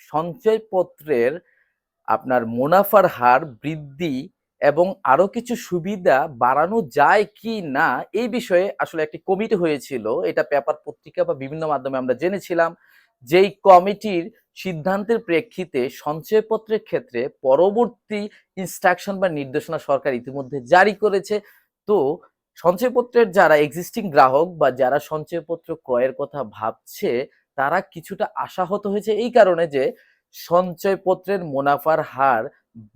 সঞ্চয়পত্রের আপনার মুনাফার হার বৃদ্ধি এবং আরো কিছু সুবিধা বাড়ানো যায় কি না এই বিষয়ে আসলে একটি কমিটি হয়েছিল। এটা পেপার পত্রিকা বা বিভিন্ন মাধ্যমে আমরা জেনেছিলাম। যেই কমিটির সিদ্ধান্তের প্রেক্ষিতে সঞ্চয়পত্রের ক্ষেত্রে পরবর্তী ইনস্ট্রাকশন বা নির্দেশনা সরকার ইতিমধ্যে জারি করেছে। তো সঞ্চয়পত্রের যারা এক্সিস্টিং গ্রাহক বা যারা সঞ্চয়পত্র ক্রয়ের কথা ভাবছে তারা কিছুটা আশাহত হয়েছে এই কারণে যে সঞ্চয়পত্রের মুনাফার হার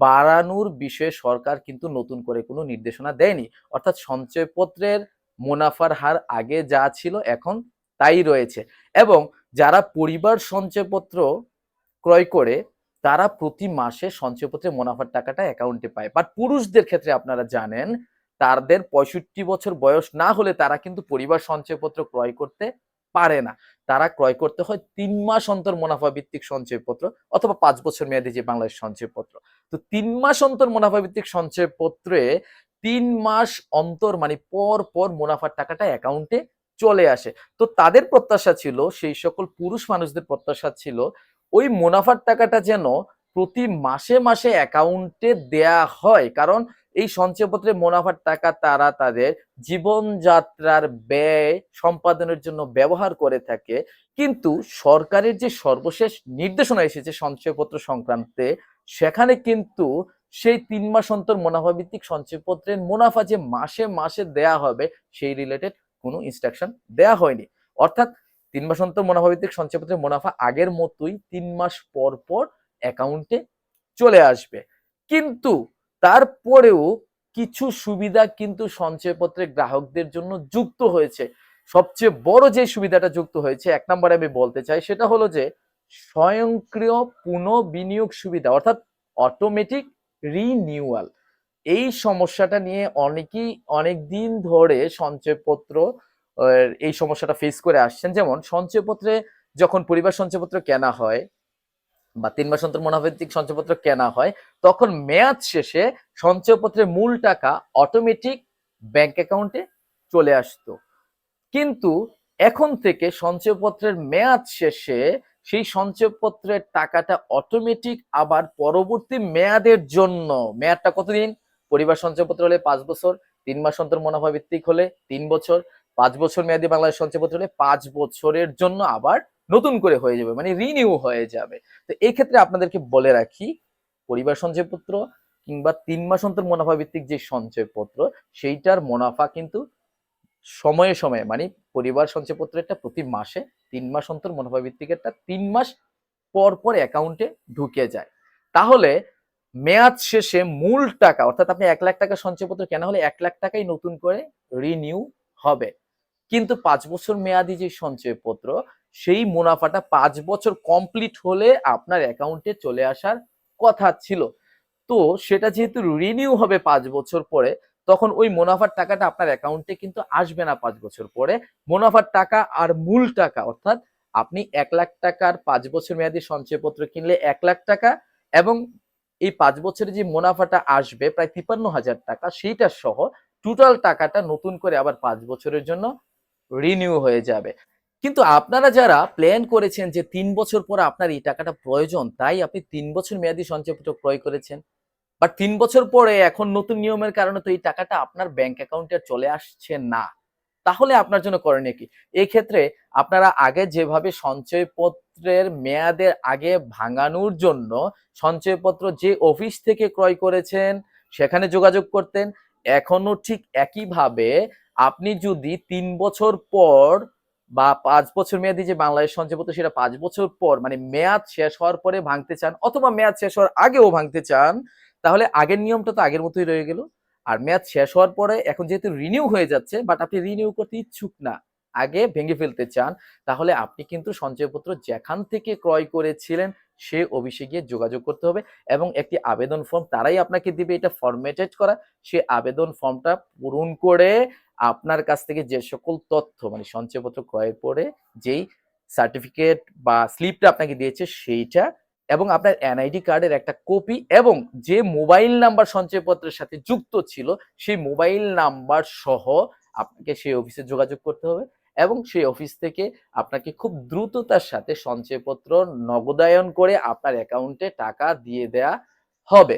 বাড়ানোর বিষয়ে সরকার কিন্তু নতুন করে কোনো নির্দেশনা দেয়নি। অর্থাৎ সঞ্চয়পত্রের মুনাফার হার আগে যা ছিল এখন তাই রয়েছে। এবং যারা পরিবার সঞ্চয়পত্র ক্রয় করে তারা প্রতি মাসে সঞ্চয়পত্রের মুনাফার টাকাটা অ্যাকাউন্টে পায়। বাট পুরুষদের ক্ষেত্রে আপনারা জানেন তাদের 65 বছর বয়স না হলে তারা কিন্তু পরিবার সঞ্চয়পত্র ক্রয় করতে পারে না। তারা ক্রয় করতে হয় ৩ মাস অন্তর মুনাফা ভিত্তিক সঞ্চয়পত্র অথবা ৫ বছর মেয়াদী যে বাংলাদেশ সঞ্চয়পত্র। তো ৩ মাস অন্তর মুনাফা ভিত্তিক সঞ্চয়পত্রে ৩ মাস অন্তর মানে পর মুনাফার টাকাটা অ্যাকাউন্টে চলে আসে। তো তাদের প্রত্যাশা ছিল, সেই সকল পুরুষ মানুষদের প্রত্যাশা ছিল ওই মুনাফার টাকাটা যেন প্রতি মাসে অ্যাকাউন্টে দেয়া হয়। কারণ এই সঞ্চয়পত্রের মুনাফার টাকা তারা তাদের জীবনযাত্রার ব্যয় সম্পাদনের জন্য ব্যবহার করে থাকে। কিন্তু সরকারের যে সর্বশেষ নির্দেশনা এসেছে সঞ্চয়পত্র সংক্রান্তে, সেখানে কিন্তু সেই ৩ মাস অন্তর মুনাফা ভিত্তিক সঞ্চয়পত্রের মুনাফা যে মাসে দেয়া হবে সেই রিলেটেড কোনো ইনস্ট্রাকশন দেয়া হয়নি। অর্থাৎ ৩ মাস অন্তর মুনাফা ভিত্তিক সঞ্চয়পত্রের মুনাফা আগের মতোই ৩ মাস পর অ্যাকাউন্টে চলে আসবে। কিন্তু তারপরেও কিছু সুবিধা কিন্তু সঞ্চয়পত্রের গ্রাহকদের জন্য যুক্ত হয়েছে। সবচেয়ে বড় যে সুবিধাটা যুক্ত হয়েছে ১ নম্বরে আমি বলতে চাই সেটা হলো যে স্বয়ংক্রিয় পুনঃবিনিয়োগ সুবিধা অর্থাৎ অটোমেটিক রিনিউয়াল। এই সমস্যাটা নিয়ে অনেকেই অনেকদিন ধরে সঞ্চয়পত্র এই সমস্যাটা ফেস করে আসছেন। যেমন সঞ্চয়পত্রে যখন পরিবার সঞ্চয়পত্র কেনা হয় বা ৩ মাস অন্তর মুনাফাভিত্তিক সঞ্চয়পত্র কেনা হয় তখন মেয়াদ শেষে সঞ্চয়পত্রের মূল টাকা অটোমেটিক ব্যাংক অ্যাকাউন্টে চলে আসতো। কিন্তু এখন থেকে সঞ্চয়পত্রের মেয়াদ শেষে সেই সঞ্চয়পত্রের টাকাটা অটোমেটিক আবার পরবর্তী মেয়াদের জন্য, মেয়াদটা কতদিন? পরিবার সঞ্চয়পত্র হলে ৫ বছর, ৩ মাস অন্তর মুনাফা ভিত্তিক হলে ৩ বছর, ৫ বছর মেয়াদী বাংলাদেশ সঞ্চয়পত্র হলে ৫ বছরের জন্য আবার নতুন করে হয়ে যাবে, মানে রিনিউ হয়ে যাবে। তো এই ক্ষেত্রে আপনাদেরকে বলে রাখি পরিবার সঞ্চয়পত্র কিংবা ৩ মাস অন্তর মুনাফা ভিত্তিক যে সঞ্চয়পত্র সেইটার মুনাফা কিন্তু সময়ে মানে পরিবার সঞ্চয়পত্রেরটা প্রতি মাসে, ৩ মাস অন্তর মুনাফা ভিত্তিকেরটা ৩ মাস পর অ্যাকাউন্টে ঢুকে যায়। তাহলে মেয়াদ শেষে মূল টাকা অর্থাৎ আপনি ১ লাখ টাকা সঞ্চয়পত্র কেনা হলে ১ লাখ টাকাই নতুন করে রিনিউ হবে। কিন্তু ৫ বছর মেয়াদী যে সঞ্চয়পত্র সেই মুনাফাটা ৫ বছর কমপ্লিট হলে আপনার অ্যাকাউন্টে চলে আসার কথা ছিল। তো সেটা যেহেতু রিনিউ হবে ৫ বছর পরে, তখন ওই মুনাফার টাকাটা আপনার অ্যাকাউন্টে কিন্তু আসবে না ৫ বছর পরে। মুনাফার টাকা আর মূল টাকা অর্থাৎ আপনি ১ লাখ টাকার ৫ বছর মেয়াদী সঞ্চয়পত্র কিনলে ১ লাখ টাকা এবং এই ৫ বছরে যে মুনাফাটা আসবে প্রায় ৫৩,০০০ টাকা সেইটা সহ টোটাল টাকাটা নতুন করে আবার ৫ বছরের জন্য রিনিউ হয়ে যাবে। কিন্তু আপনারা যারা প্ল্যান করেছেন যে ৩ বছর পর আপনার এই টাকাটা প্রয়োজন, তাই আপনি ৩ বছর মেয়াদী সঞ্চয়পত্র ক্রয় করেছেন। বাট ৩ বছর পরে এখন নতুন নিয়মের কারণে তো এই টাকাটা আপনার ব্যাংক অ্যাকাউন্টে চলে আসছে না। তাহলে আপনার জন্য করণীয় কি? এক্ষেত্রে আপনারা আগে যেভাবে সঞ্চয়পত্রের মেয়াদের আগে ভাঙানোর জন্য সঞ্চয়পত্র যে অফিস থেকে ক্রয় করেছেন সেখানে যোগাযোগ করতেন, এখনো ঠিক একইভাবে আপনি যদি ৩ বছর পর বা ৫ বছর মেয়াদী যে বাংলাদেশ সঞ্চয়পত্র সেটা ৫ বছর পর মানে মেয়াদ শেষ হওয়ার পরে ভাঙতে চান অথবা মেয়াদ শেষ হওয়ার আগেও ভাঙতে চান, তাহলে আগের নিয়মটা তো আগের মতোই রয়ে গেল। আর মেয়াদ শেষ হওয়ার পরে এখন যেহেতু রিনিউ হয়ে যাচ্ছে বাট আপনি রিনিউ করতে ইচ্ছুক না, আগে ভেঙে ফেলতে চান, তাহলে আপনি কিন্তু সঞ্চয়পত্র যেখান থেকে ক্রয় করেছিলেন সে অফিসে গিয়ে যোগাযোগ করতে হবে এবং একটি আবেদন ফর্ম তারাই আপনাকে দিবে, এটা ফরম্যাটেড করা। সে আবেদন ফর্মটা পূরণ করে আপনার কাছ থেকে যে সকল তথ্য মানে সঞ্চয়পত্র ক্রয়ের পরে যেই সার্টিফিকেট বা স্লিপটা আপনাকে দিয়েছে সেইটা এবং আপনার এনআইডি কার্ডের একটা কপি এবং যে মোবাইল নাম্বার সঞ্চয়পত্রের সাথে যুক্ত ছিল সেই মোবাইল নাম্বার সহ আপনাকে সেই অফিসে যোগাযোগ করতে হবে এবং সেই অফিস থেকে আপনাকে খুব দ্রুততার সাথে সঞ্চয়পত্র নগদায়ন করে আপনার অ্যাকাউন্টে টাকা দিয়ে দেয়া হবে।